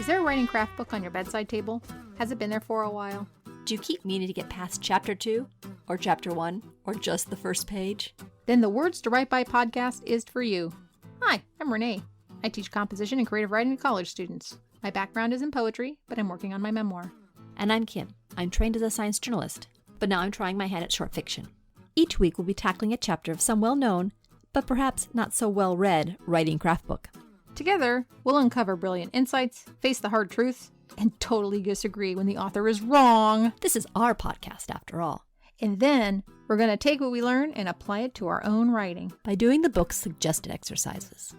there a writing craft book on your bedside table? Has it been there for a while? Do you keep meaning to get past chapter 2 or chapter 1 or just the first page? Then the Words to Write By podcast is for you. Hi, I'm Renee. I teach composition and creative writing to college students. My background is in poetry, but I'm working on my memoir. And I'm Kim. I'm trained as a science journalist, but now I'm trying my hand at short fiction. Each week we'll be tackling a chapter of some well-known, but perhaps not so well-read writing craft book. Together, we'll uncover brilliant insights, face the hard truths, and totally disagree when the author is wrong. This is our podcast, after all. And then we're going to take what we learn and apply it to our own writing by doing the book's suggested exercises.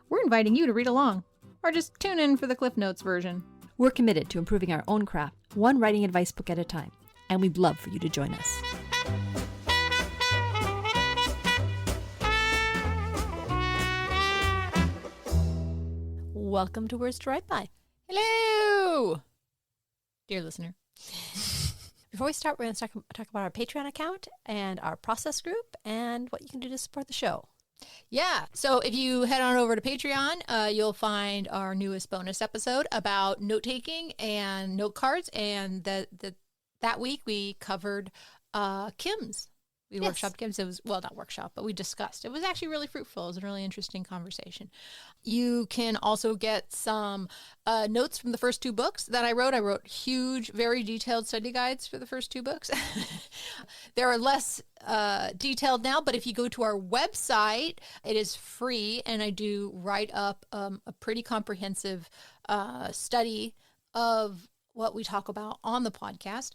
We're inviting you to read along, or just tune in for the Cliff Notes version. We're committed to improving our own craft, one writing advice book at a time, and we'd love for you to join us. Welcome to Words to Write By. Hello, dear listener. Before we start, we're going to talk about our Patreon account and our process group and what you can do to support the show. Yeah, so if you head on over to Patreon, you'll find our newest bonus episode about note-taking and note cards. And that week we covered Kim's. We workshopped Kim's. It was, well, not workshop, but we discussed. It was actually really fruitful. It was a really interesting conversation. You can also get some notes from the first two books that I wrote. I wrote huge, very detailed study guides for the first two books. There are less detailed now, but if you go to our website, it is free, and I do write up a pretty comprehensive study of what we talk about on the podcast.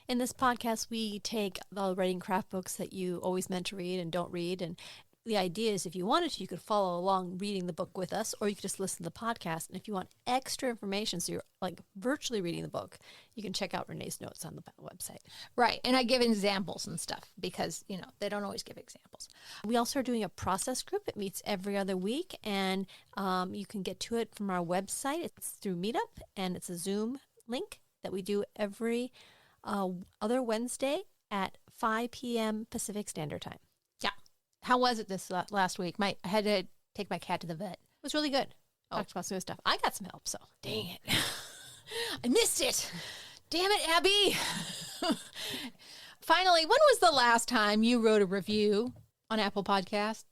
In this podcast, we take the writing craft books that you always meant to read and don't read. And the idea is if you wanted to, you could follow along reading the book with us, or you could just listen to the podcast. And if you want extra information, so you're like virtually reading the book, you can check out Renee's notes on the website. Right. And I give examples and stuff because, they don't always give examples. We also are doing a process group. It meets every other week, and you can get to it from our website. It's through Meetup, and it's a Zoom link that we do every other Wednesday at 5 p.m. Pacific Standard Time. Yeah. How was it this last week? I had to take my cat to the vet. It was really good. Talked about some good stuff. I got some help, so. Dang it. I missed it. Damn it, Abby. Finally, when was the last time you wrote a review on Apple Podcasts?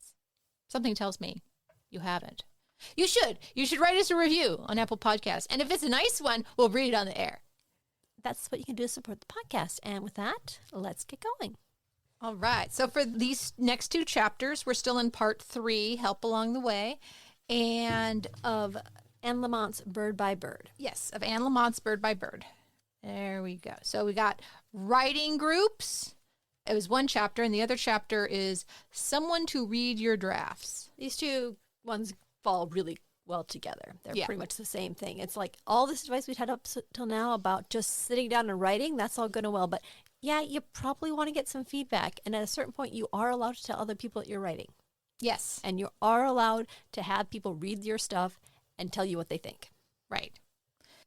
Something tells me you haven't. You should. You should write us a review on Apple Podcasts. And if it's a nice one, we'll read it on the air. That's what you can do to support the podcast. And with that, let's get going. All right. So for these next two chapters, we're still in part 3, Help Along the Way, and of Anne Lamott's Bird by Bird. Yes, of Anne Lamott's Bird by Bird. There we go. So we got writing groups. It was one chapter, and the other chapter is someone to read your drafts. These two ones fall really well together. They're pretty much the same thing. It's like all this advice we've had up till now about just sitting down and writing, that's all good and well. But yeah, you probably want to get some feedback. And at a certain point, you are allowed to tell other people that you're writing. Yes. And you are allowed to have people read your stuff and tell you what they think. Right.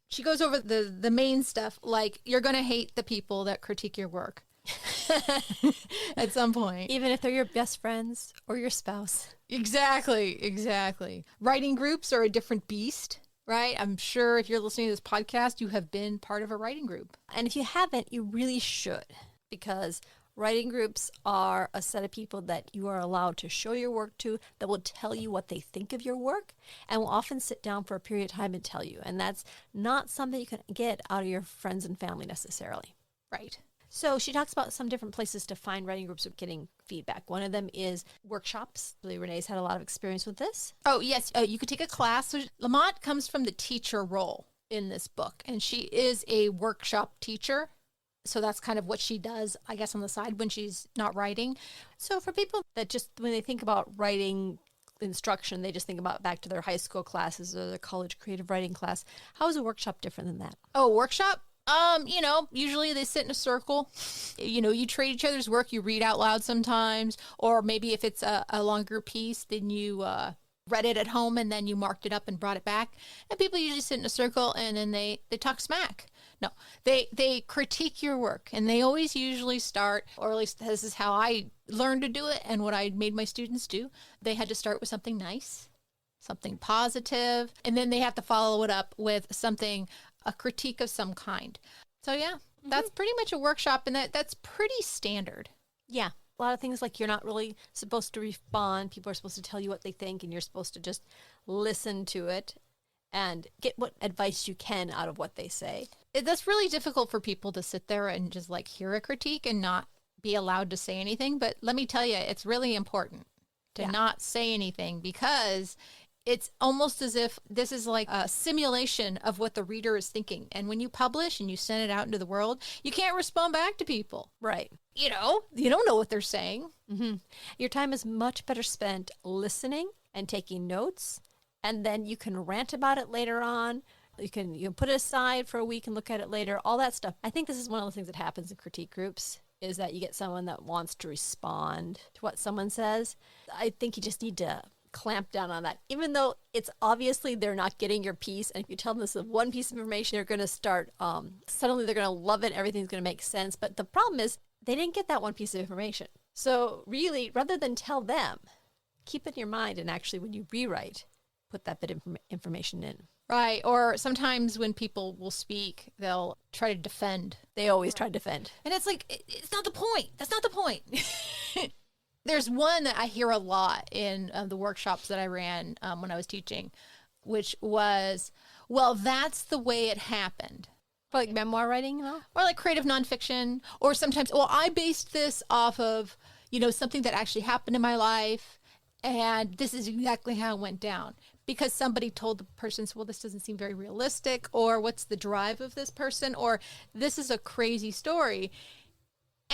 She goes over the main stuff, like you're going to hate the people that critique your work. At some point. Even if they're your best friends or your spouse. Exactly. Writing groups are a different beast, right? I'm sure if you're listening to this podcast, you have been part of a writing group. And if you haven't, you really should, because writing groups are a set of people that you are allowed to show your work to, that will tell you what they think of your work, and will often sit down for a period of time and tell you. And that's not something you can get out of your friends and family necessarily. Right. So she talks about some different places to find writing groups of getting feedback. One of them is workshops. I believe Renee's had a lot of experience with this. Oh, yes. You could take a class. So Lamott comes from the teacher role in this book, and she is a workshop teacher. So that's kind of what she does, I guess, on the side when she's not writing. So for people that just, when they think about writing instruction, they just think about back to their high school classes or their college creative writing class. How is a workshop different than that? Oh, workshop? Usually they sit in a circle. You trade each other's work. You read out loud sometimes, or maybe if it's a longer piece, then you read it at home and then you marked it up and brought it back. And people usually sit in a circle and then they talk smack. No, they critique your work, and they always usually start, or at least this is how I learned to do it and what I made my students do. They had to start with something nice. something positive, and then they have to follow it up with something, a critique of some kind. So yeah, that's pretty much a workshop, and that's pretty standard. Yeah. A lot of things like you're not really supposed to respond. People are supposed to tell you what they think, and you're supposed to just listen to it and get what advice you can out of what they say. That's really difficult for people to sit there and just like hear a critique and not be allowed to say anything. But let me tell you, it's really important to not say anything, because it's almost as if this is like a simulation of what the reader is thinking. And when you publish and you send it out into the world, you can't respond back to people. Right. You don't know what they're saying. Mm-hmm. Your time is much better spent listening and taking notes, and then you can rant about it later on. You can put it aside for a week and look at it later, all that stuff. I think this is one of the things that happens in critique groups, is that you get someone that wants to respond to what someone says. I think you just need to clamp down on that, even though it's obviously they're not getting your piece. And if you tell them this is one piece of information, they're going to start, suddenly they're going to love it. Everything's going to make sense. But the problem is they didn't get that one piece of information. So really, rather than tell them, keep it in your mind. And actually, when you rewrite, put that bit of information in. Right. Or sometimes when people will speak, they'll try to defend. They always try to defend. And it's like, it's not the point. That's not the point. There's one that I hear a lot in the workshops that I ran when I was teaching, which was, well, that's the way it happened. Like memoir writing, though? Or like creative nonfiction. Or sometimes, well, I based this off of, something that actually happened in my life. And this is exactly how it went down. Because somebody told the person, well, this doesn't seem very realistic. Or what's the drive of this person? Or this is a crazy story.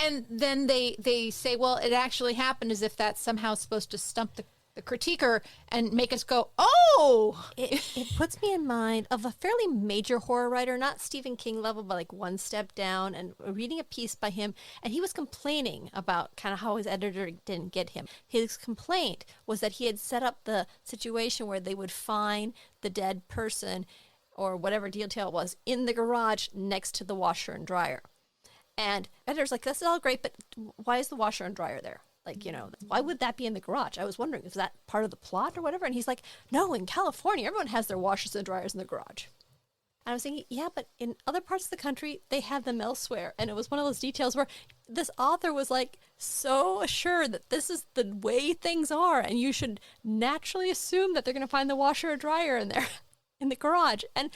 And then they say, well, it actually happened, as if that's somehow supposed to stump the critiquer and make us go, oh! It puts me in mind of a fairly major horror writer, not Stephen King level, but like one step down, and reading a piece by him. And he was complaining about kind of how his editor didn't get him. His complaint was that he had set up the situation where they would find the dead person or whatever detail it was in the garage next to the washer and dryer. And editor's like, this is all great, but why is the washer and dryer there? Like, why would that be in the garage? I was wondering, is that part of the plot or whatever? And he's like, no, in California, everyone has their washers and dryers in the garage. And I was thinking, yeah, but in other parts of the country, they have them elsewhere. And it was one of those details where this author was like so assured that this is the way things are. And you should naturally assume that they're going to find the washer or dryer in there, in the garage. And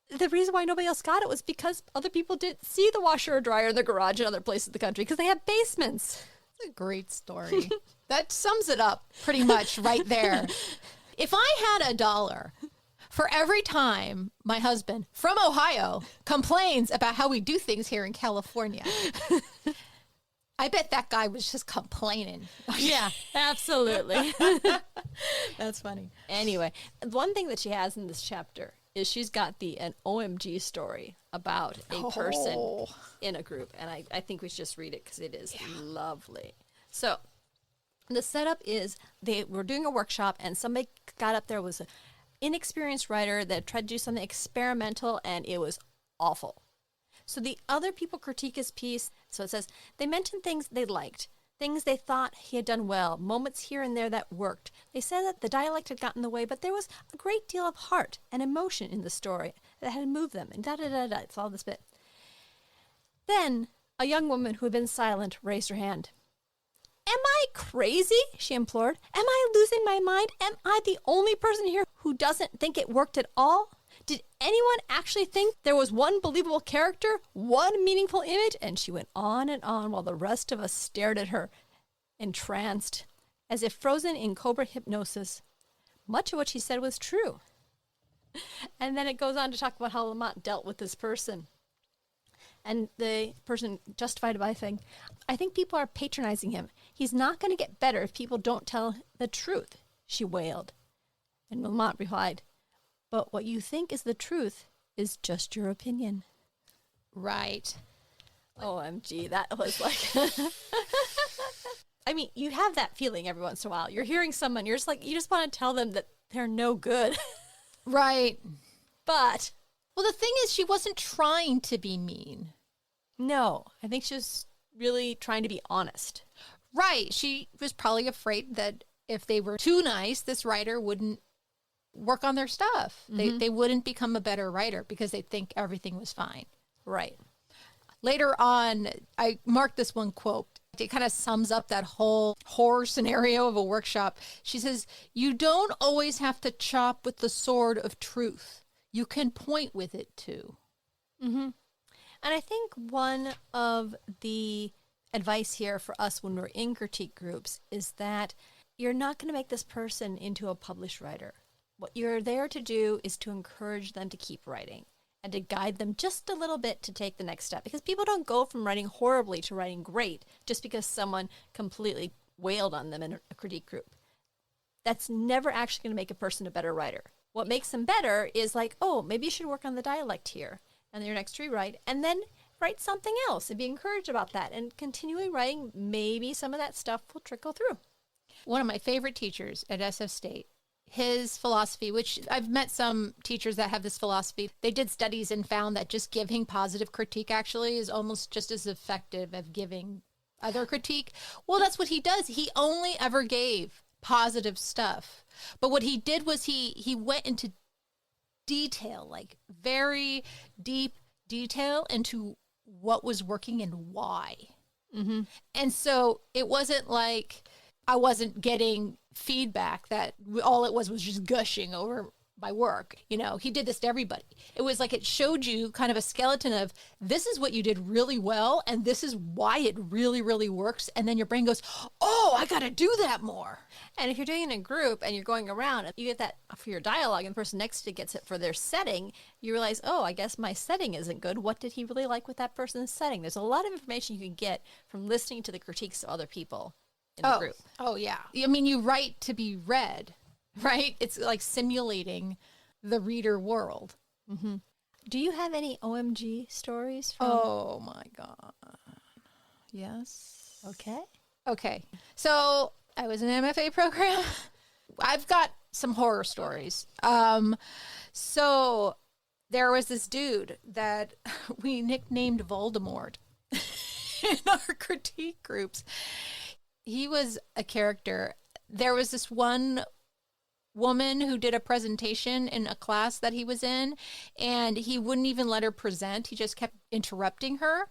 the reason why nobody else got it was because other people didn't see the washer or dryer in the garage in other places of the country because they have basements. It's a great story. That sums it up pretty much right there. If I had $1 for every time my husband from Ohio complains about how we do things here in California, I bet that guy was just complaining. Yeah, absolutely. That's funny. Anyway, one thing that she has in this chapter is she's got an OMG story about a person in a group. And I think we should just read it because it is lovely. So the setup is they were doing a workshop and somebody got up there, was an inexperienced writer that tried to do something experimental, and it was awful. So the other people critique his piece. So it says, they mentioned things they liked, things they thought he had done well, moments here and there that worked. They said that the dialect had gotten in the way, but there was a great deal of heart and emotion in the story that had moved them, and da-da-da-da. It's all this bit. Then a young woman who had been silent raised her hand. Am I crazy? She implored. Am I losing my mind? Am I the only person here who doesn't think it worked at all? Did anyone actually think there was one believable character, one meaningful image? And she went on and on while the rest of us stared at her, entranced, as if frozen in cobra hypnosis. Much of what she said was true. And then it goes on to talk about how Lamott dealt with this person. And the person justified it by saying, I think people are patronizing him. He's not going to get better if people don't tell the truth, she wailed. And Lamott replied, but what you think is the truth is just your opinion. Right. OMG, that was like... I mean, you have that feeling every once in a while. You're hearing someone, you're just like, you just want to tell them that they're no good. Right. But... well, the thing is, she wasn't trying to be mean. No, I think she was really trying to be honest. Right. She was probably afraid that if they were too nice, this writer wouldn't work on their stuff. They wouldn't become a better writer because they think everything was fine. Right. Later on, I marked this one quote. It kind of sums up that whole horror scenario of a workshop. She says, "You don't always have to chop with the sword of truth. You can point with it too." Mm-hmm. And I think one of the advice here for us when we're in critique groups is that you're not going to make this person into a published writer. What you're there to do is to encourage them to keep writing and to guide them just a little bit to take the next step. Because people don't go from writing horribly to writing great just because someone completely wailed on them in a critique group. That's never actually going to make a person a better writer. What makes them better is like, oh, maybe you should work on the dialect here. And your next rewrite, and then write something else and be encouraged about that. And continuing writing, maybe some of that stuff will trickle through. One of my favorite teachers at SF State, his philosophy, which I've met some teachers that have this philosophy, they did studies and found that just giving positive critique actually is almost just as effective as giving other critique. Well, that's what he does. He only ever gave positive stuff. But what he did was he went into detail, like very deep detail into what was working and why. Mm-hmm. And so it wasn't like I wasn't getting feedback that all it was just gushing over my work. You know, he did this to everybody. It was like it showed you kind of a skeleton of this is what you did really well and this is why it really, really works. And then your brain goes, oh, I got to do that more. And if you're doing it in a group and you're going around and you get that for your dialogue and the person next to you gets it for their setting, you realize, oh, I guess my setting isn't good. What did he really like with that person's setting? There's a lot of information you can get from listening to the critiques of other people in the group. Oh, yeah. I mean, you write to be read, right? It's like simulating the reader world. Mm-hmm. Do you have any OMG stories from? Oh, my God. Yes. Okay. So I was in an MFA program. I've got some horror stories. So there was this dude that we nicknamed Voldemort in our critique groups. He was a character. There was this one woman who did a presentation in a class that he was in, and he wouldn't even let her present. He just kept interrupting her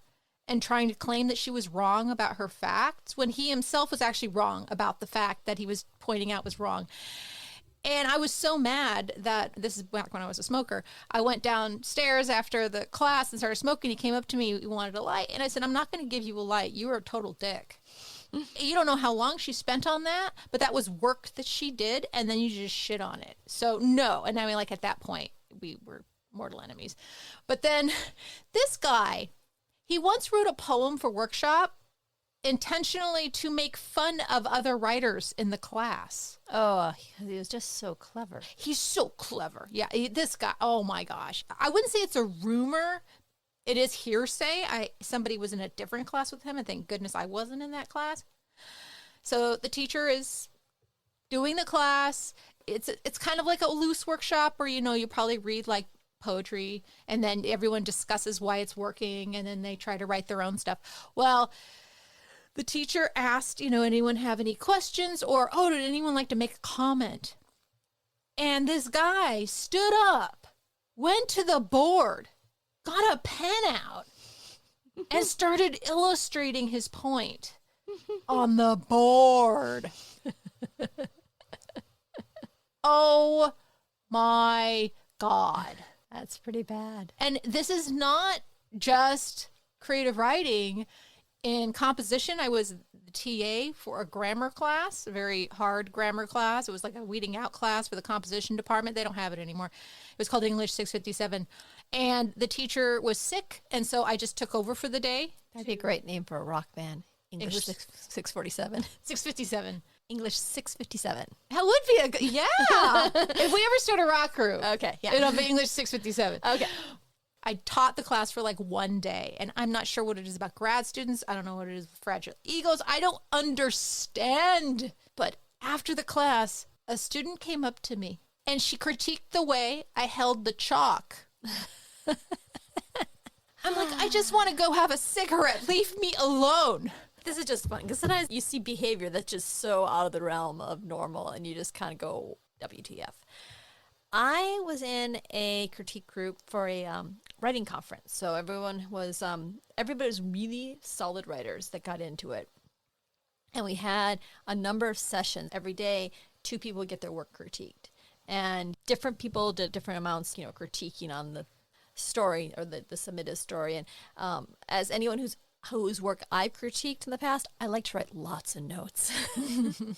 and trying to claim that she was wrong about her facts when he himself was actually wrong about the fact that he was pointing out was wrong. And I was so mad that, this is back when I was a smoker, I went downstairs after the class and started smoking. He came up to me, he wanted a light, and I said, I'm not going to give you a light. You are a total dick. You don't know how long she spent on that, but that was work that she did, and then you just shit on it. So no. And I mean, like at that point, we were mortal enemies. But then this guy, he once wrote a poem for workshop intentionally to make fun of other writers in the class. Oh, he was just so clever. He's so clever. Yeah, this guy, oh my gosh. I wouldn't say it's a rumor. It is hearsay. Somebody was in a different class with him, and thank goodness I wasn't in that class. So the teacher is doing the class. It's kind of like a loose workshop where, you know, you probably read like poetry, and then everyone discusses why it's working, and then they try to write their own stuff. Well, the teacher asked, you know, anyone have any questions, or, oh, did anyone like to make a comment? And this guy stood up, went to the board, got a pen out, and started illustrating his point on the board. Oh my God. That's pretty bad. And this is not just creative writing. In composition, I was the TA for a grammar class, a very hard grammar class. It was like a weeding out class for the composition department. They don't have it anymore. It was called English 657. And the teacher was sick, and so I just took over for the day. That'd be a great name for a rock band. English 647. 657. English 657. That would be a good, yeah. If we ever start a rock group, okay, yeah. It'll be English 657. Okay. I taught the class for like one day, and I'm not sure what it is about grad students. I don't know what it is with fragile egos. I don't understand. But after the class, a student came up to me, and she critiqued the way I held the chalk. I'm like, I just want to go have a cigarette. Leave me alone. This is just fun because sometimes you see behavior that's just so out of the realm of normal and you just kind of go, WTF. I was in a critique group for a writing conference. So everybody was really solid writers that got into it. And we had a number of sessions every day. 2 people would get their work critiqued. And different people did different amounts, critiquing on the story or the submitted story. And as anyone whose work I've critiqued in the past, I like to write lots of notes.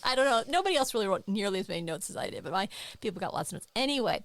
I don't know. Nobody else really wrote nearly as many notes as I did, but my people got lots of notes. Anyway,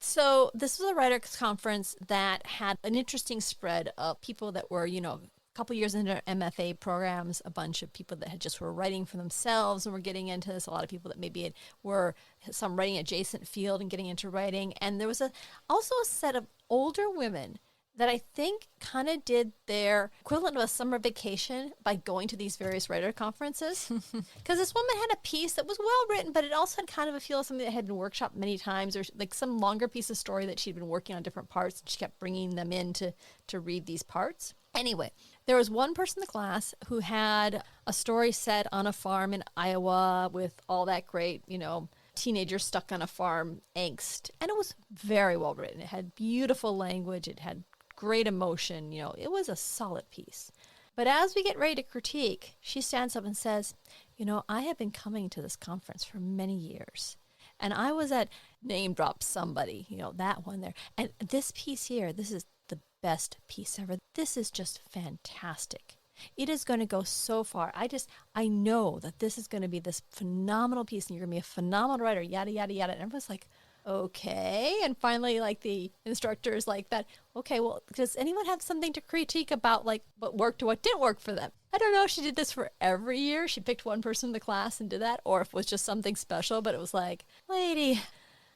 so this was a writers' conference that had an interesting spread of people that were, a couple years into MFA programs, a bunch of people that were writing for themselves and were getting into this, a lot of people that maybe were some writing adjacent field and getting into writing. And there was also a set of older women that I think kind of did their equivalent of a summer vacation by going to these various writer conferences. Because this woman had a piece that was well written, but it also had kind of a feel of something that had been workshopped many times, or like some longer piece of story that she'd been working on different parts, and she kept bringing them in to read these parts. Anyway, there was one person in the class who had a story set on a farm in Iowa with all that great, teenagers stuck on a farm angst. And it was very well written. It had beautiful language. It had great emotion. It was a solid piece. But as we get ready to critique, she stands up and says, I have been coming to this conference for many years. And I was at name drop somebody, that one there. And this piece here, this is the best piece ever. This is just fantastic. It is going to go so far. I know that this is going to be this phenomenal piece and you're going to be a phenomenal writer, yada, yada, yada. And everyone's like, okay. And finally, the instructor is like that. Okay, well, does anyone have something to critique about what worked or what didn't work for them? I don't know if she did this for every year. She picked one person in the class and did that, or if it was just something special, but it was like, lady,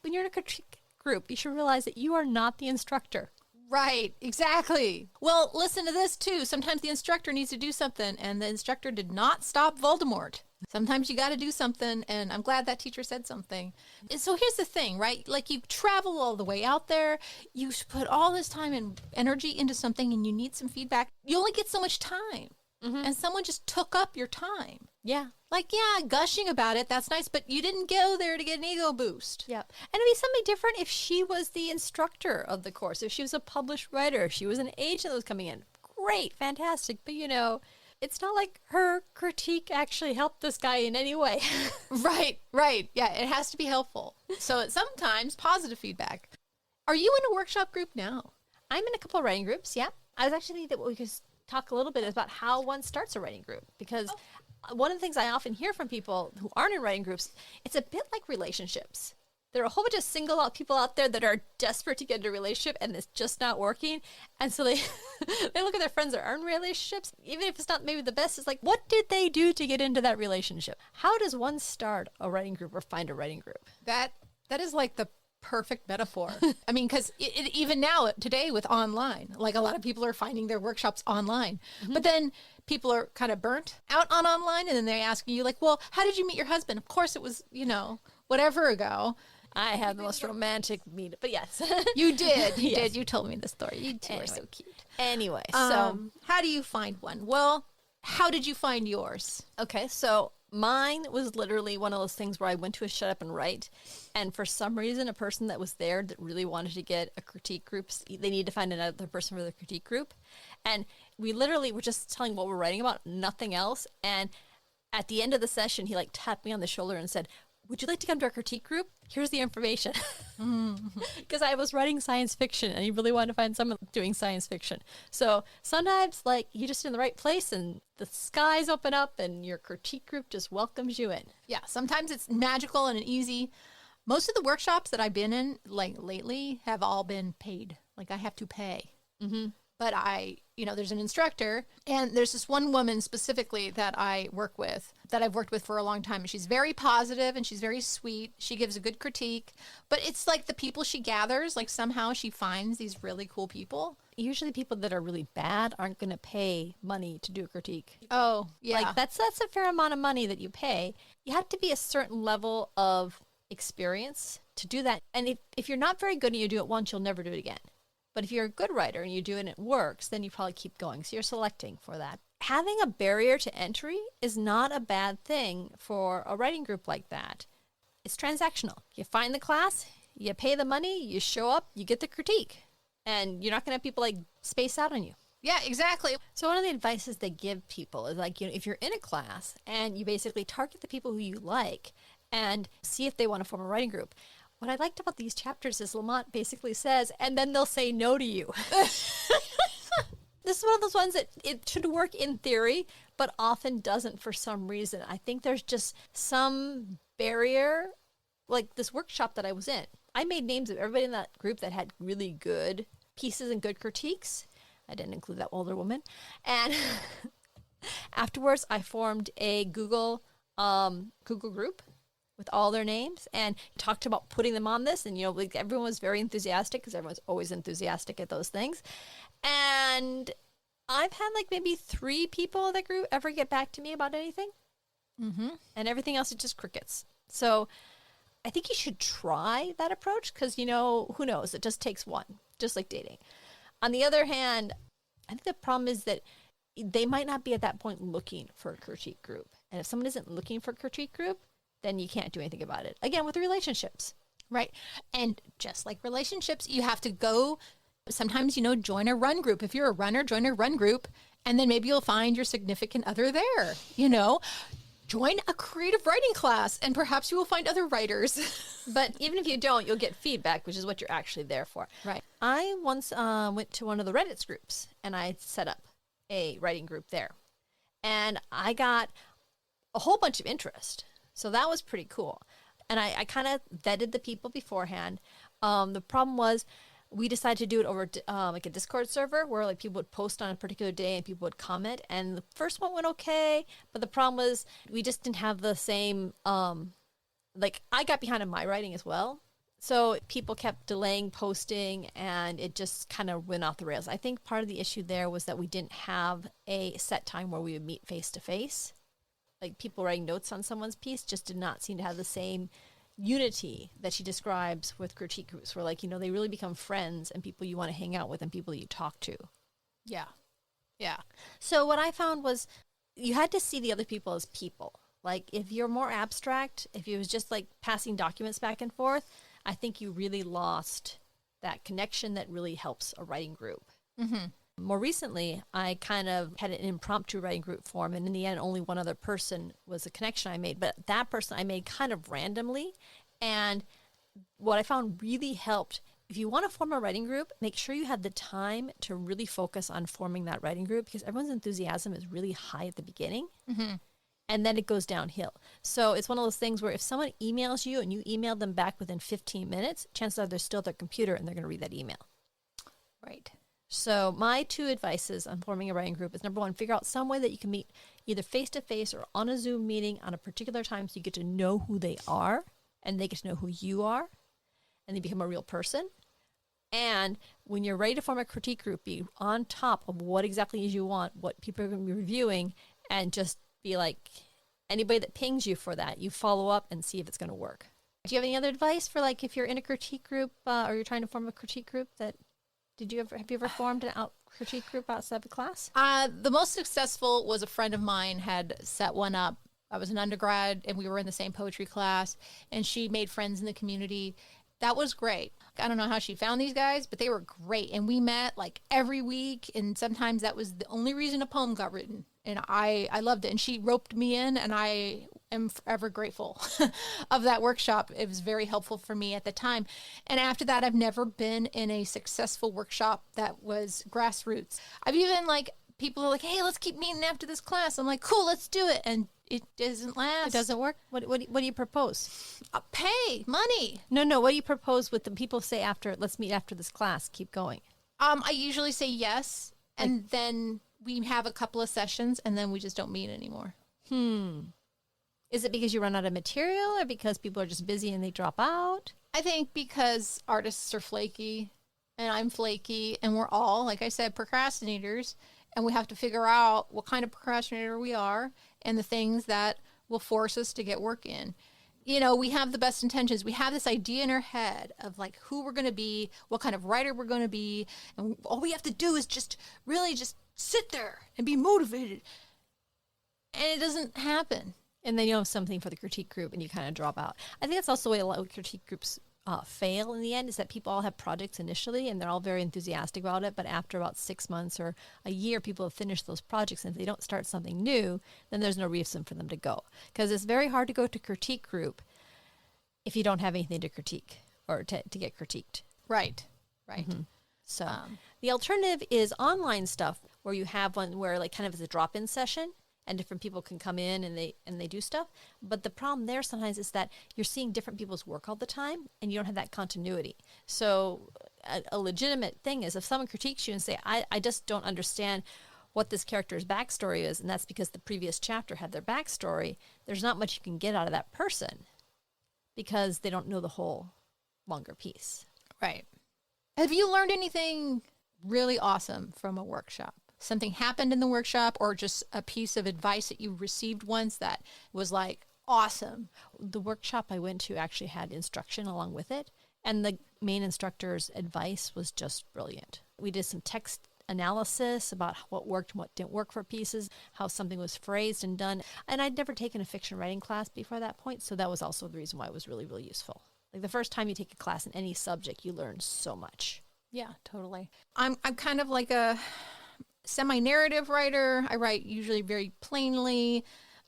when you're in a critique group, you should realize that you are not the instructor. Right, exactly. Well, listen to this too. Sometimes the instructor needs to do something, and the instructor did not stop Voldemort. Sometimes you got to do something, and I'm glad that teacher said something. And so here's the thing, right? You travel all the way out there, you put all this time and energy into something, and you need some feedback. You only get so much time, and someone just took up your time. Yeah. Gushing about it, that's nice, but you didn't go there to get an ego boost. Yeah. And it'd be something different if she was the instructor of the course, if she was a published writer, if she was an agent that was coming in. Great, fantastic. But, it's not like her critique actually helped this guy in any way. Right. Yeah, it has to be helpful. So it's sometimes positive feedback. Are you in a workshop group now? I'm in a couple of writing groups, yeah. I was actually thinking that we could talk a little bit about how one starts a writing group, because one of the things I often hear from people who aren't in writing groups, it's a bit like relationships. There are a whole bunch of single out people out there that are desperate to get into a relationship and it's just not working. And so they look at their friends that are in relationships, even if it's not maybe the best, it's like, what did they do to get into that relationship? How does one start a writing group or find a writing group? That is like the perfect metaphor. I mean, because even now, today with online, a lot of people are finding their workshops online. But then people are kind of burnt out on online, and then they're asking you well, how did you meet your husband? Of course it was, whatever ago. I had the most romantic meetup, but yes. You did. You did. You told me the story. You two Anyway. are so cute. Anyway, So how do you find one? Well, how did you find yours? Okay, so mine was literally one of those things where I went to a shut up and write, and for some reason, a person that was there that really wanted to get a critique group, they needed to find another person for the critique group, and we literally were just telling what we're writing about, nothing else, and at the end of the session, he tapped me on the shoulder and said, would you like to come to our critique group? Here's the information. Because I was writing science fiction and he really wanted to find someone doing science fiction. So sometimes you're just in the right place and the skies open up and your critique group just welcomes you in. Yeah, sometimes it's magical and easy. Most of the workshops that I've been in lately have all been paid. I have to pay. But there's an instructor, and there's this one woman specifically that I've worked with for a long time. And she's very positive and she's very sweet. She gives a good critique, but it's the people she gathers, somehow she finds these really cool people. Usually people that are really bad aren't going to pay money to do a critique. Oh, yeah. That's a fair amount of money that you pay. You have to be a certain level of experience to do that. And if you're not very good and you do it once, you'll never do it again. But if you're a good writer and you do it and it works, then you probably keep going. So you're selecting for that. having a barrier to entry is not a bad thing for a writing group like that. It's transactional. You find the class, you pay the money, you show up, you get the critique. And you're not going to have people like space out on you. Yeah, exactly. So one of the advices they give people is like, if you're in a class and you basically target the people who you like and see if they want to form a writing group. What I liked about these chapters is Lamott basically says, and then they'll say no to you. This is one of those ones that it should work in theory, but often doesn't for some reason. I think there's just some barrier, like this workshop that I was in. I made names of everybody in that group that had really good pieces and good critiques. I didn't include that older woman. And afterwards, I formed a Google group with all their names and talked about putting them on this. And, like everyone was very enthusiastic because everyone's always enthusiastic at those things. And I've had like maybe 3 people in that group ever get back to me about anything. Mm-hmm. And everything else is just crickets. So I think you should try that approach because, who knows? It just takes one, just like dating. On the other hand, I think the problem is that they might not be at that point looking for a critique group. And if someone isn't looking for a critique group, then you can't do anything about it. Again, with relationships. Right. And just like relationships, you have to go sometimes, join a run group. If you're a runner, join a run group. And then maybe you'll find your significant other there, Join a creative writing class and perhaps you will find other writers. But even if you don't, you'll get feedback, which is what you're actually there for. Right. I once went to one of the Reddit's groups and I set up a writing group there. And I got a whole bunch of interest. So that was pretty cool. And I kind of vetted the people beforehand. The problem was we decided to do it over like a Discord server where like people would post on a particular day and people would comment. And the first one went okay, but the problem was we just didn't have the same, I got behind on my writing as well. So people kept delaying posting and it just kind of went off the rails. I think part of the issue there was that we didn't have a set time where we would meet face to face. Like people writing notes on someone's piece just did not seem to have the same unity that she describes with critique groups where they really become friends and people you want to hang out with and people you talk to. Yeah. Yeah. So what I found was you had to see the other people as people. Like if you're more abstract, if it was just like passing documents back and forth, I think you really lost that connection that really helps a writing group. Mm-hmm. More recently, I kind of had an impromptu writing group form, and in the end, only one other person was a connection I made. But that person I made kind of randomly, and what I found really helped, if you want to form a writing group, make sure you have the time to really focus on forming that writing group because everyone's enthusiasm is really high at the beginning, mm-hmm. and then it goes downhill. So it's one of those things where if someone emails you and you email them back within 15 minutes, chances are they're still at their computer and they're going to read that email. Right. So my 2 advices on forming a writing group is number 1, figure out some way that you can meet either face-to-face or on a Zoom meeting on a particular time so you get to know who they are and they get to know who you are and they become a real person. And when you're ready to form a critique group, be on top of what exactly is you want, what people are going to be reviewing, and just be like, anybody that pings you for that, you follow up and see if it's going to work. Do you have any other advice for if you're in a critique group or you're trying to form a critique group that... Have you ever formed an critique group outside of class? The most successful was a friend of mine had set one up. I was an undergrad and we were in the same poetry class and she made friends in the community. That was great. I don't know how she found these guys, but they were great. And we met every week. And sometimes that was the only reason a poem got written. And I loved it. And she roped me in and I am forever grateful of that workshop. It was very helpful for me at the time. And after that, I've never been in a successful workshop that was grassroots. I've even people are like, hey, let's keep meeting after this class. I'm like, cool, let's do it. And it doesn't last. It doesn't work? What do you propose? Pay, money. No. What do you propose with the people say after, let's meet after this class, keep going? I usually say yes. And then we have a couple of sessions and then we just don't meet anymore. Is it because you run out of material or because people are just busy and they drop out? I think because artists are flaky and I'm flaky and we're all, like I said, procrastinators. And we have to figure out what kind of procrastinator we are and the things that will force us to get work in. We have the best intentions. We have this idea in our head of who we're going to be, what kind of writer we're going to be. And all we have to do is just really just sit there and be motivated. And it doesn't happen. And then you have something for the critique group and you kind of drop out. I think that's also the way a lot of critique groups fail in the end, is that people all have projects initially and they're all very enthusiastic about it. But after about 6 months or a year, people have finished those projects. And if they don't start something new, then there's no reason for them to go. Because it's very hard to go to critique group if you don't have anything to critique or to get critiqued. Right. So the alternative is online stuff where you have one where like kind of as a drop-in session and different people can come in and they do stuff. But the problem there sometimes is that you're seeing different people's work all the time and you don't have that continuity. So a legitimate thing is if someone critiques you and say, I just don't understand what this character's backstory is, and that's because the previous chapter had their backstory, there's not much you can get out of that person because they don't know the whole longer piece. Right. Have you learned anything really awesome from a workshop? Something happened in the workshop or just a piece of advice that you received once that was like awesome? The workshop I went to actually had instruction along with it, and the main instructor's advice was just brilliant. We did some text analysis about what worked and what didn't work for pieces, how something was phrased and done. And I'd never taken a fiction writing class before that point, so that was also the reason why it was really, really useful. Like the first time you take a class in any subject, you learn so much. Yeah, totally. I'm kind of like a semi-narrative writer. I write usually very plainly,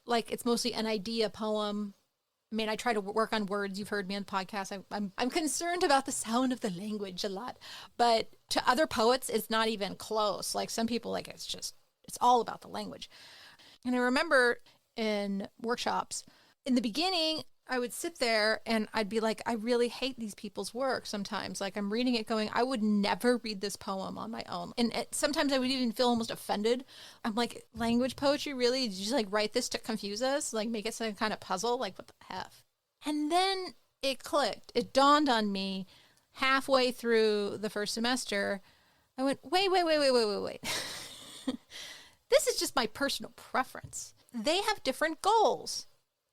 like it's mostly an idea poem. I mean, I try to work on words. You've heard me on the podcast. I'm concerned about the sound of the language a lot, but to other poets, it's not even close. Like some people, like it's all about the language. And I remember in workshops, in the beginning, I would sit there and I'd be like, I really hate these people's work sometimes. Like I'm reading it going, I would never read this poem on my own. And sometimes I would even feel almost offended. I'm like, language poetry, really? Did you just like write this to confuse us? Like make it some kind of puzzle? Like what the F? And then it clicked. It dawned on me halfway through the first semester. I went, wait. This is just my personal preference. They have different goals.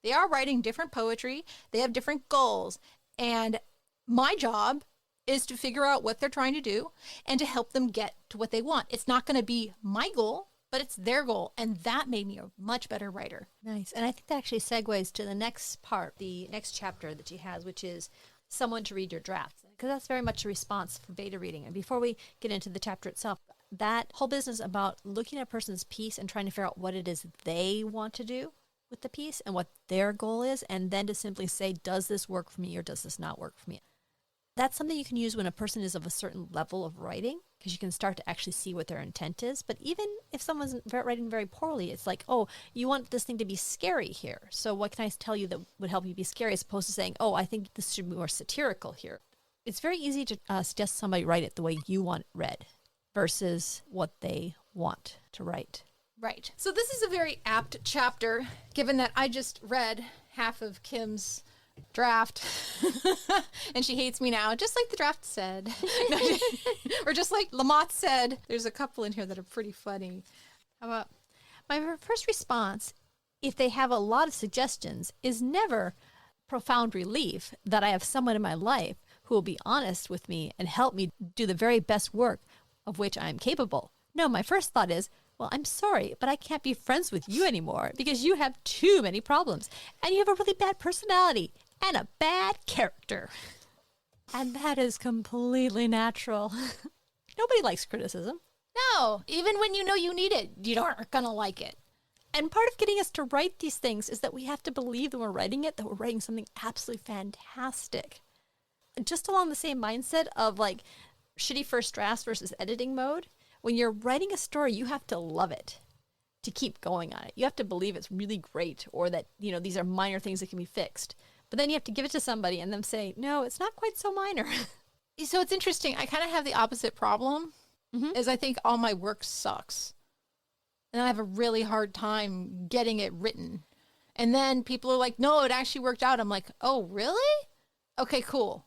They are writing different poetry. They have different goals. And my job is to figure out what they're trying to do and to help them get to what they want. It's not going to be my goal, but it's their goal. And that made me a much better writer. Nice. And I think that actually segues to the next part, the next chapter that she has, which is someone to read your drafts. Because that's very much a response for beta reading. And before we get into the chapter itself, that whole business about looking at a person's piece and trying to figure out what it is they want to do with the piece and what their goal is, and then to simply say, does this work for me or does this not work for me? That's something you can use when a person is of a certain level of writing, because you can start to actually see what their intent is. But even if someone's writing very poorly, it's like, oh, you want this thing to be scary here. So what can I tell you that would help you be scary, as opposed to saying, oh, I think this should be more satirical here. It's very easy to suggest somebody write it the way you want it read versus what they want to write. Right. So this is a very apt chapter, given that I just read half of Kim's draft and she hates me now, just like the draft said. Or just like Lamott said. There's a couple in here that are pretty funny. How about my first response, if they have a lot of suggestions, is never profound relief that I have someone in my life who will be honest with me and help me do the very best work of which I am capable. No, my first thought is, well, I'm sorry, but I can't be friends with you anymore because you have too many problems and you have a really bad personality and a bad character. And that is completely natural. Nobody likes criticism. No, even when you know you need it, you aren't going to like it. And part of getting us to write these things is that we have to believe that we're writing it, that we're writing something absolutely fantastic. Just along the same mindset of like shitty first drafts versus editing mode. When you're writing a story, you have to love it to keep going on it. You have to believe it's really great, or that, you know, these are minor things that can be fixed. But then you have to give it to somebody and them say, no, it's not quite so minor. So it's interesting. I kind of have the opposite problem, is I think all my work sucks. And I have a really hard time getting it written. And then people are like, no, it actually worked out. I'm like, oh, really? Okay, cool.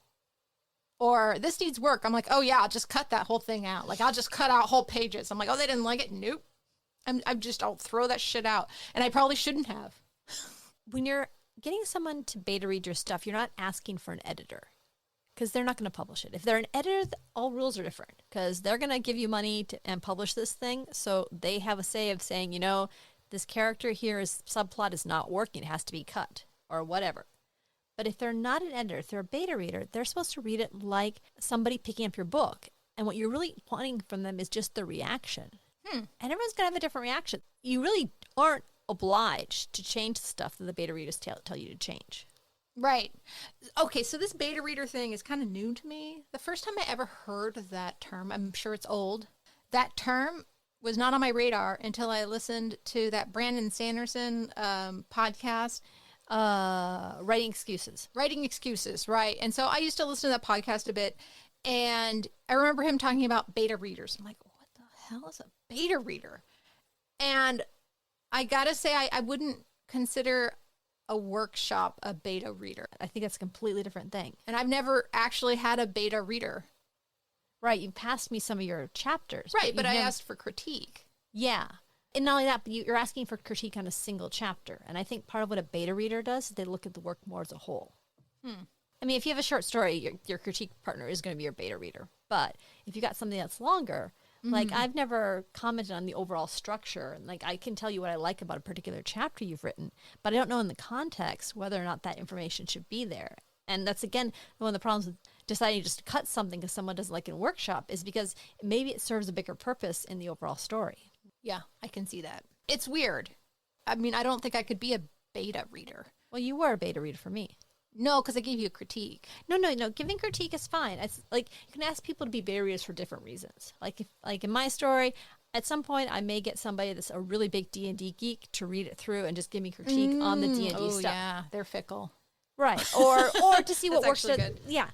Or this needs work. I'm like, oh yeah, I'll just cut that whole thing out. Like I'll just cut out whole pages. I'm like, oh, they didn't like it. Nope. I'll throw that shit out. And I probably shouldn't have. When you're getting someone to beta read your stuff, you're not asking for an editor. because they're not going to publish it. If they're an editor, all rules are different because they're going to give you money and publish this thing. So they have a say of saying, this character here's subplot is not working. It has to be cut or whatever. But if they're not an editor, if they're a beta reader, they're supposed to read it like somebody picking up your book. And what you're really wanting from them is just the reaction. And everyone's going to have a different reaction. You really aren't obliged to change the stuff that the beta readers tell you to change. Right. Okay, so this beta reader thing is kind of new to me. The first time I ever heard of that term, I'm sure it's old, that term was not on my radar until I listened to that Brandon Sanderson podcast. Writing excuses. Writing excuses, right. And so I used to listen to that podcast a bit, and I remember him talking about beta readers. I'm like, what the hell is a beta reader? And I gotta say, I wouldn't consider a workshop a beta reader. I think that's a completely different thing. And I've never actually had a beta reader. Right, you passed me some of your chapters. Right, but I asked for critique. Yeah. And not only that, but you're asking for critique on a single chapter. And I think part of what a beta reader does is they look at the work more as a whole. I mean, if you have a short story, your critique partner is going to be your beta reader. But if you got something that's longer, like I've never commented on the overall structure. Like I can tell you what I like about a particular chapter you've written, but I don't know in the context whether or not that information should be there. And that's, again, one of the problems with deciding just to cut something because someone doesn't like it in a workshop is because maybe it serves a bigger purpose in the overall story. Yeah, I can see that. It's weird. I mean, I don't think I could be a beta reader. Well, you were a beta reader for me. No, because I gave you a critique. No. Giving critique is fine. It's like you can ask people to be beta readers for different reasons. Like in my story, at some point I may get somebody that's a really big D&D geek to read it through and just give me critique on the D&D stuff. Yeah, they're fickle. Right. Or to see what works. Good. Yeah.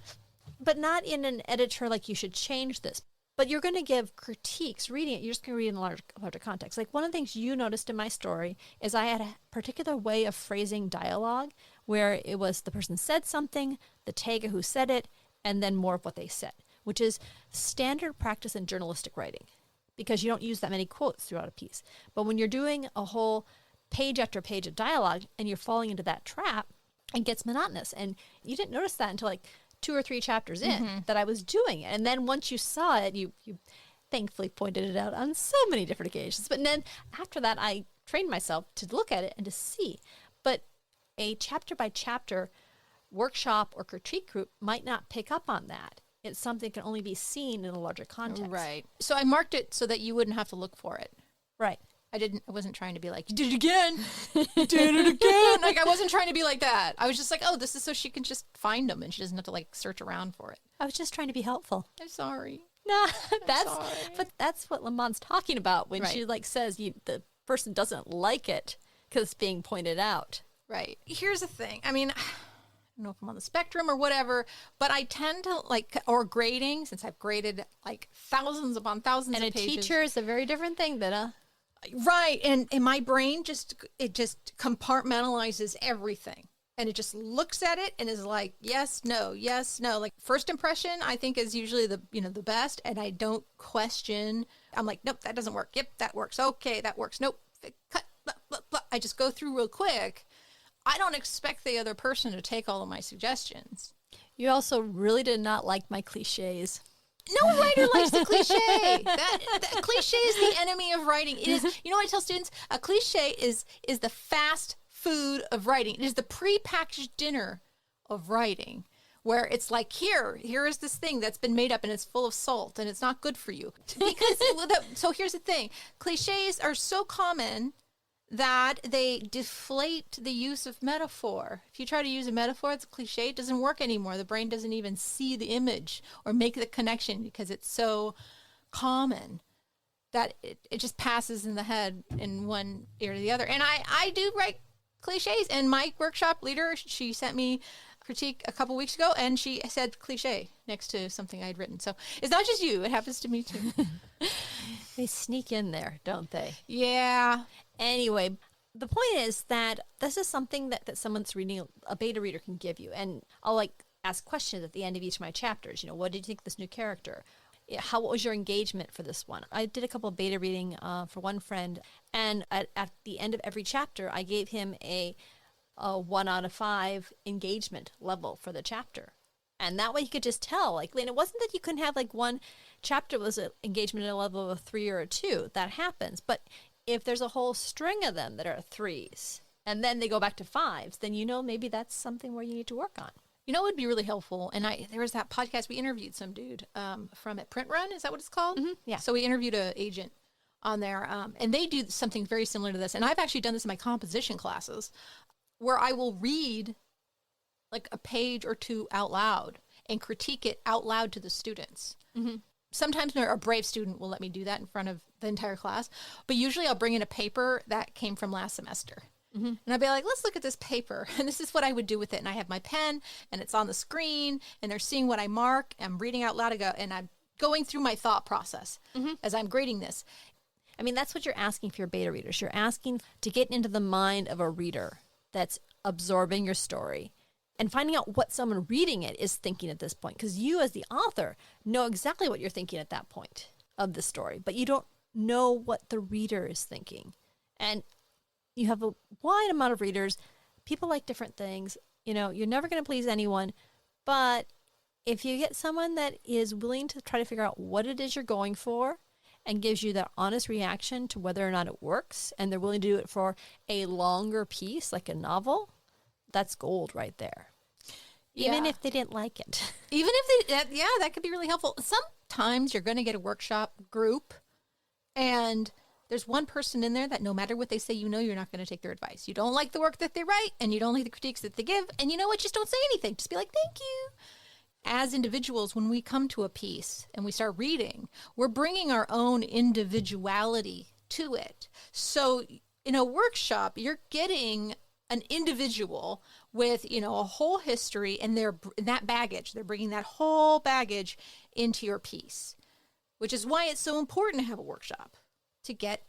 But not in an editor like you should change this. But you're going to give critiques. Reading it, you're just going to read in a larger context. Like one of the things you noticed in my story is I had a particular way of phrasing dialogue where it was the person said something, the tagger who said it, and then more of what they said, which is standard practice in journalistic writing because you don't use that many quotes throughout a piece. But when you're doing a whole page after page of dialogue and you're falling into that trap, it gets monotonous. And you didn't notice that until like 2 or 3 chapters in that I was doing it. And then once you saw it, you thankfully pointed it out on so many different occasions. But then after that, I trained myself to look at it and to see. But a chapter by chapter workshop or critique group might not pick up on that. It's something that can only be seen in a larger context. Right. So I marked it so that you wouldn't have to look for it. Right. I wasn't trying to be like, you did it again. You did it again. Like, I wasn't trying to be like that. I was just like, oh, this is so she can just find them and she doesn't have to like search around for it. I was just trying to be helpful. I'm sorry. No, sorry. But that's what Lamont's talking about when she like says the person doesn't like it because it's being pointed out. Right. Here's the thing. I mean, I don't know if I'm on the spectrum or whatever, but I tend to like, or grading, since I've graded like thousands upon thousands of pages. And a teacher is a very different thing than a... Right. And my brain just compartmentalizes everything. And it just looks at it and is like, yes, no. Like first impression, I think is usually the best. And I don't question. I'm like, nope, that doesn't work. Yep, that works. Okay, that works. Nope, cut, blah, blah, blah. I just go through real quick. I don't expect the other person to take all of my suggestions. You also really did not like my cliches. No writer likes a cliche. That cliche is the enemy of writing. It is. You know what I tell students? A cliche is the fast food of writing. It is the prepackaged dinner of writing, where it's like here is this thing that's been made up and it's full of salt and it's not good for you. Because so here's the thing: cliches are so common that they deflate the use of metaphor. If you try to use a metaphor, it's a cliche, it doesn't work anymore. The brain doesn't even see the image or make the connection because it's so common that it just passes in the head in one ear to the other. And I do write cliches, and my workshop leader, she sent me critique a couple weeks ago, and she said cliche next to something I'd written. So it's not just you, it happens to me too. They sneak in there, don't they? Yeah. Anyway, the point is that this is something that someone's reading, a beta reader can give you. And I'll like ask questions at the end of each of my chapters. What did you think of this new character? What was your engagement for this one? I did a couple of beta reading for one friend. And at the end of every chapter, I gave him a 1 out of 5 engagement level for the chapter. And that way you could just tell, like, and it wasn't that you couldn't have like one chapter was an engagement at a level of a 3 or a 2. That happens. But if there's a whole string of them that are 3s and then they go back to 5s, then maybe that's something where you need to work on. It would be really helpful. And there was that podcast, we interviewed some dude from at Print Run. Is that what it's called? Mm-hmm. Yeah. So we interviewed an agent on there, and they do something very similar to this. And I've actually done this in my composition classes where I will read like a page or two out loud and critique it out loud to the students. Mm-hmm. Sometimes a brave student will let me do that in front of the entire class, but usually I'll bring in a paper that came from last semester. Mm-hmm. And I'll be like, let's look at this paper. And this is what I would do with it. And I have my pen and it's on the screen and they're seeing what I mark. I'm reading out loud and I'm going through my thought process as I'm grading this. I mean, that's what you're asking for your beta readers. You're asking to get into the mind of a reader that's absorbing your story and finding out what someone reading it is thinking at this point. Because you, as the author, know exactly what you're thinking at that point of the story, but you don't know what the reader is thinking. And you have a wide amount of readers. People like different things. You're never going to please anyone. But if you get someone that is willing to try to figure out what it is you're going for and gives you that honest reaction to whether or not it works, and they're willing to do it for a longer piece, like a novel, that's gold right there. Even if they didn't like it. Even if that could be really helpful. Sometimes you're going to get a workshop group and there's one person in there that no matter what they say, you're not going to take their advice. You don't like the work that they write and you don't like the critiques that they give. And you know what? Just don't say anything. Just be like, thank you. As individuals, when we come to a piece and we start reading, we're bringing our own individuality to it. So in a workshop, you're getting an individual with, a whole history and that baggage. They're bringing that whole baggage into your piece, which is why it's so important to have a workshop, to get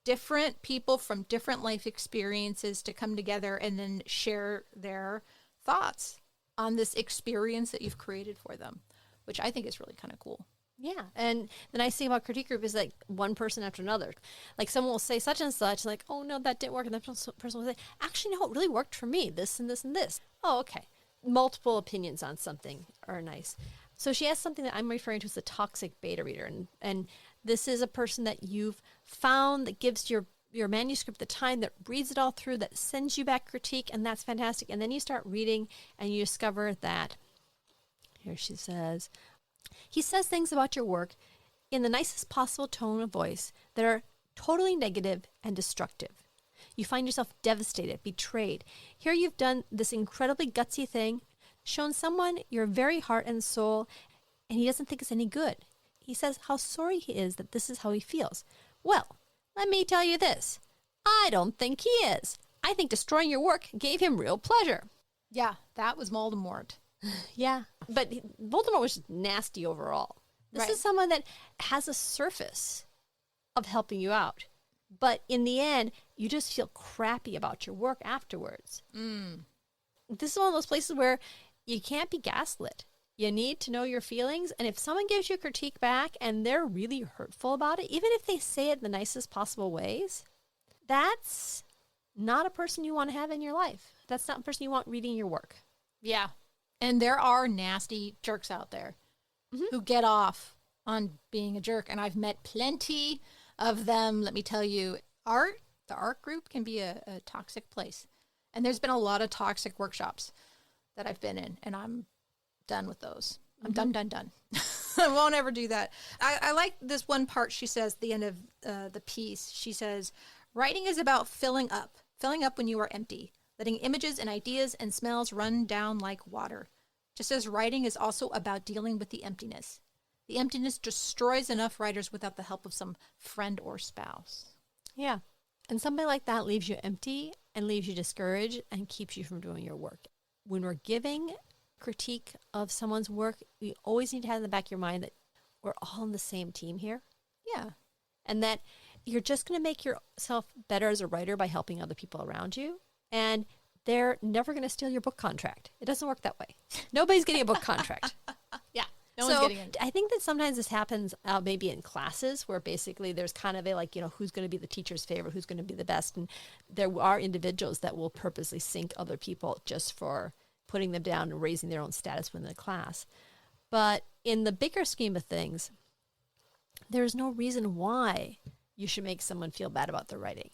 different people from different life experiences to come together and then share their thoughts on this experience that you've created for them, which I think is really kind of cool. Yeah. And the nice thing about critique group is like one person after another. Like someone will say such and such, like, oh no, that didn't work. And that person will say, actually, no, it really worked for me. This and this and this. Oh, okay. Multiple opinions on something are nice. So she has something that I'm referring to as a toxic beta reader. And this is a person that you've found that gives your manuscript the time, that reads it all through, that sends you back critique, and that's fantastic. And then you start reading and you discover that, here she says, he says things about your work in the nicest possible tone of voice that are totally negative and destructive. You find yourself devastated, betrayed. Here you've done this incredibly gutsy thing, shown someone your very heart and soul, and he doesn't think it's any good. He says how sorry he is that this is how he feels. Well, let me tell you this. I don't think he is. I think destroying your work gave him real pleasure. Yeah, that was Voldemort. Yeah, but Voldemort was just nasty overall. This is someone that has a surface of helping you out. But in the end, you just feel crappy about your work afterwards. This is one of those places where you can't be gaslit. You need to know your feelings. And if someone gives you a critique back and they're really hurtful about it, even if they say it in the nicest possible ways, that's not a person you want to have in your life. That's not a person you want reading your work. Yeah. And there are nasty jerks out there who get off on being a jerk. And I've met plenty of them. Let me tell you, the art group can be a toxic place. And there's been a lot of toxic workshops that I've been in, and I'm done with those. I'm done. I won't ever do that. I like this one part she says at the end of the piece. She says, writing is about filling up when you are empty, letting images and ideas and smells run down like water. Just as writing is also about dealing with the emptiness. The emptiness destroys enough writers without the help of some friend or spouse. Yeah. And somebody like that leaves you empty and leaves you discouraged and keeps you from doing your work. When we're giving critique of someone's work, we always need to have in the back of your mind that we're all on the same team here. Yeah. And that you're just going to make yourself better as a writer by helping other people around you. And they're never going to steal your book contract. It doesn't work that way. Nobody's getting a book contract. Yeah. No one's getting it. I think that sometimes this happens maybe in classes where basically there's kind of a who's going to be the teacher's favorite, who's going to be the best. And there are individuals that will purposely sink other people just for putting them down and raising their own status within the class. But in the bigger scheme of things, there's no reason why you should make someone feel bad about their writing,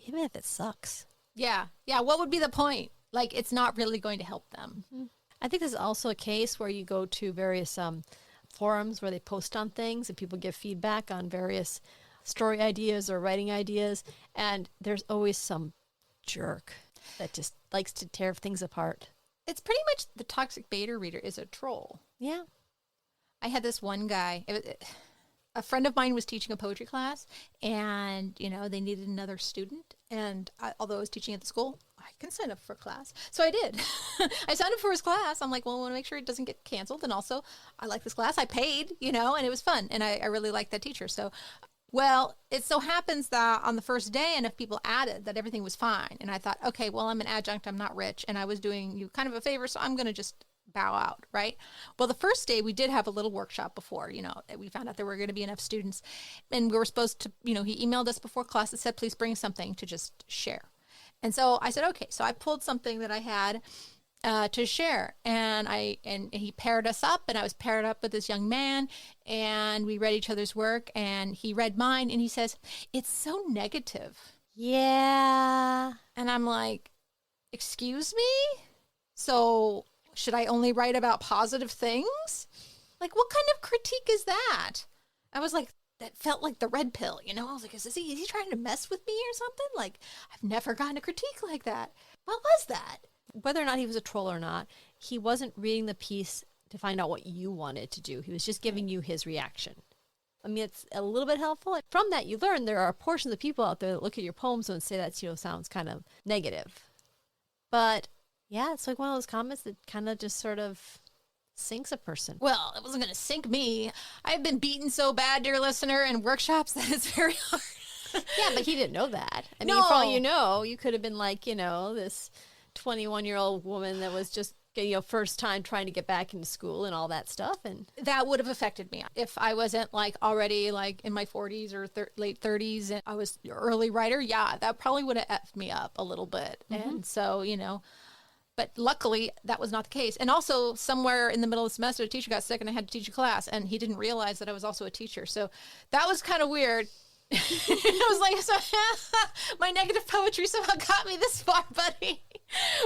even if it sucks. Yeah. Yeah. What would be the point? Like, it's not really going to help them. Mm-hmm. I think there's also a case where you go to various forums where they post on things and people give feedback on various story ideas or writing ideas. And there's always some jerk that just likes to tear things apart. It's pretty much the toxic beta reader is a troll. Yeah. I had this one guy, a friend of mine was teaching a poetry class, and, they needed another student. And although I was teaching at the school, I can sign up for a class. So I did. I signed up for his class. I'm like, well, I want to make sure it doesn't get canceled. And also, I like this class. I paid, and it was fun. And I really liked that teacher. So, well, it so happens that on the first day, enough people added that everything was fine. And I thought, okay, well, I'm an adjunct. I'm not rich. And I was doing you kind of a favor, so I'm going to just bow out, right? Well, the first day we did have a little workshop before, we found out there were going to be enough students, and we were supposed to, he emailed us before class that said, please bring something to just share. And so I said, okay. So I pulled something that I had to share, and he paired us up, and I was paired up with this young man, and we read each other's work, and he read mine, and he says, it's so negative. Yeah. And I'm like, excuse me? So should I only write about positive things? Like, what kind of critique is that? I was like, that felt like the red pill, I was like, is he trying to mess with me or something? Like, I've never gotten a critique like that. What was that? Whether or not he was a troll or not, he wasn't reading the piece to find out what you wanted to do. He was just giving you his reaction. I mean, it's a little bit helpful. From that, you learn there are portions of people out there that look at your poems and say that, sounds kind of negative. But yeah, it's like one of those comments that kind of just sort of sinks a person. Well, it wasn't going to sink me. I've been beaten so bad, dear listener, in workshops that it's very hard. Yeah, but he didn't know that. I mean, No. for all you know, you could have been like, this 21-year-old woman that was just, first time trying to get back into school and all that stuff. And that would have affected me if I wasn't already in my 40s or late 30s and I was an early writer. Yeah, that probably would have effed me up a little bit. Mm-hmm. And so, but luckily that was not the case. And also somewhere in the middle of the semester, a teacher got sick and I had to teach a class, and he didn't realize that I was also a teacher. So that was kind of weird. It was like, so my negative poetry somehow got me this far, buddy.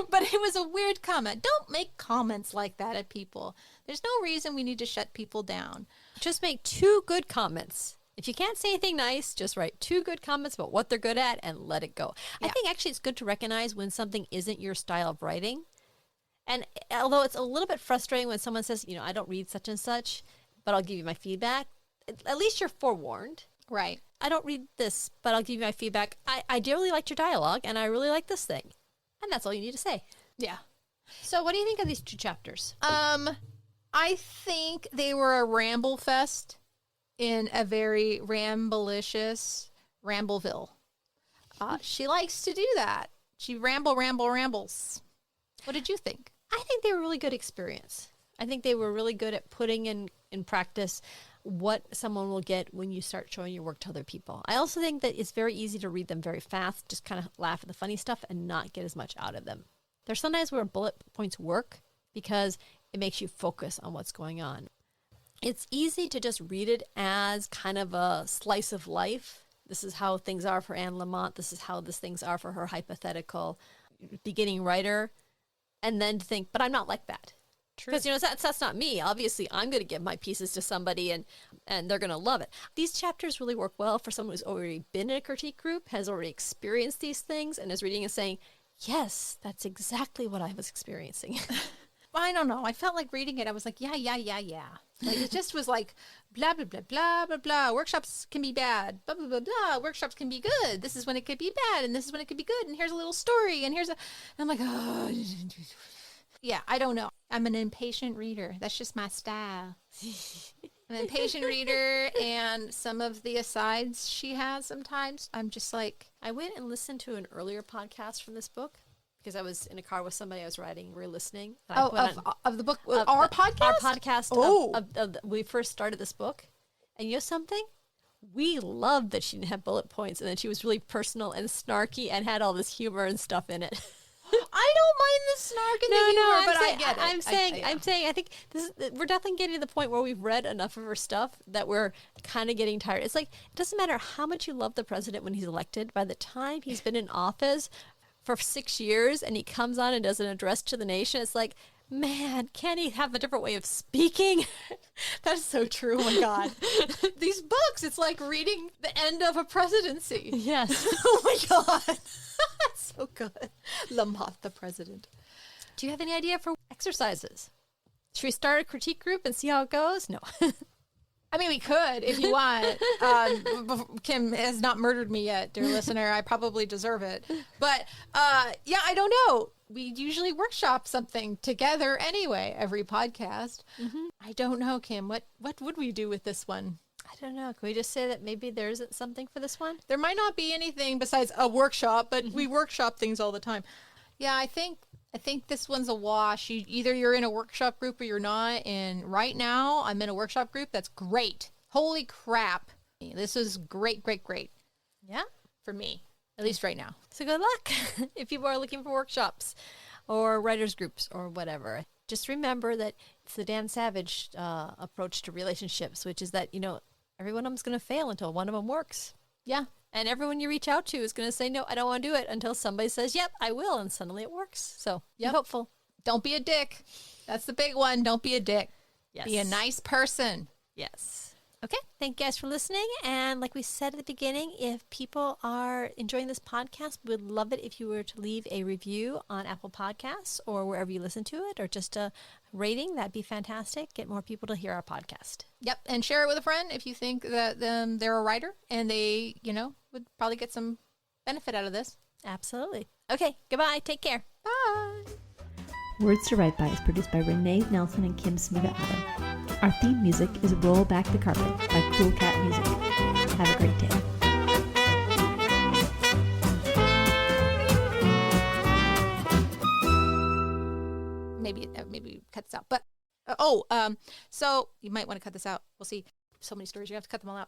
But it was a weird comment. Don't make comments like that at people. There's no reason we need to shut people down. Just make 2 good comments. If you can't say anything nice, just write 2 good comments about what they're good at and let it go. Yeah. I think actually it's good to recognize when something isn't your style of writing. And although it's a little bit frustrating when someone says, I don't read such and such, but I'll give you my feedback, at least you're forewarned. Right. I don't read this, but I'll give you my feedback. I dearly liked your dialogue, and I really like this thing. And that's all you need to say. Yeah. So what do you think of these 2 chapters? I think they were a ramble fest in a very ramblicious Rambleville. She likes to do that. She rambles. What did you think? I think they were a really good experience. I think they were really good at putting in practice what someone will get when you start showing your work to other people. I also think that it's very easy to read them very fast, just kind of laugh at the funny stuff and not get as much out of them. There's sometimes where bullet points work because it makes you focus on what's going on. It's easy to just read it as kind of a slice of life. This is how things are for Anne Lamott. This is how things are for her hypothetical beginning writer. And then to think, but I'm not like that. Because, that's not me. Obviously, I'm going to give my pieces to somebody and they're going to love it. These chapters really work well for someone who's already been in a critique group, has already experienced these things, and is reading and saying, yes, that's exactly what I was experiencing. I don't know. I felt like reading it. I was like, yeah. Like, it just was like, blah, blah, blah, blah, blah, blah. Workshops can be bad. Blah, blah, blah, blah. Workshops can be good. This is when it could be bad, and this is when it could be good. And here's a little story, and here's a... And I'm like, oh... Yeah, I don't know. I'm an impatient reader. That's just my style. I'm an impatient reader, and some of the asides she has sometimes, I'm just like... I went and listened to an earlier podcast from this book because I was in a car with somebody I was writing. We were listening. Of the book? Our podcast? Our podcast. Oh. We first started this book. And you know something? We loved that she didn't have bullet points and that she was really personal and snarky and had all this humor and stuff in it. I don't mind the snark and the humor, but I get it. I'm saying, I think we're definitely getting to the point where we've read enough of her stuff that we're kind of getting tired. It's like, it doesn't matter how much you love the president when he's elected. By the time he's been in office for 6 years and he comes on and does an address to the nation, it's like, man, can't he have a different way of speaking? That's so true. Oh my God. These books, it's like reading the end of a presidency. Yes. Oh my God. That's so good. Lamott, the president. Do you have any idea for exercises? Should we start a critique group and see how it goes? No. I mean, we could if you want. Kim has not murdered me yet, dear listener. I probably deserve it. But yeah, I don't know. We usually workshop something together anyway, every podcast. Mm-hmm. I don't know, Kim. What would we do with this one? I don't know. Can we just say that maybe there isn't something for this one? There might not be anything besides a workshop, but we workshop things all the time. Yeah, I think this one's a wash. Either you're in a workshop group or you're not. And right now, I'm in a workshop group. That's great. Holy crap. This is great, great, great. Yeah. For me, at least right now. So good luck if people are looking for workshops or writers groups or whatever. Just remember that it's the Dan Savage approach to relationships, which is that, every one of them's going to fail until one of them works. Yeah. And everyone you reach out to is going to say, no, I don't want to do it, until somebody says, yep, I will. And suddenly it works. So be hopeful. Don't be a dick. That's the big one. Don't be a dick. Yes. Be a nice person. Yes. Okay. Thank you guys for listening. And like we said at the beginning, if people are enjoying this podcast, we would love it if you were to leave a review on Apple Podcasts or wherever you listen to it, or just a rating. That'd be fantastic. Get more people to hear our podcast. Yep. And share it with a friend if you think that they're a writer and they, would probably get some benefit out of this. Absolutely. Okay. Goodbye. Take care. Bye. Words to Write By is produced by Renee Nelson and Kim Smiga-Otto. Our theme music is Roll Back the Carpet by Cool Cat Music. Have a great day. Maybe cut this out. But so you might want to cut this out. We'll see. So many stories, you have to cut them all out.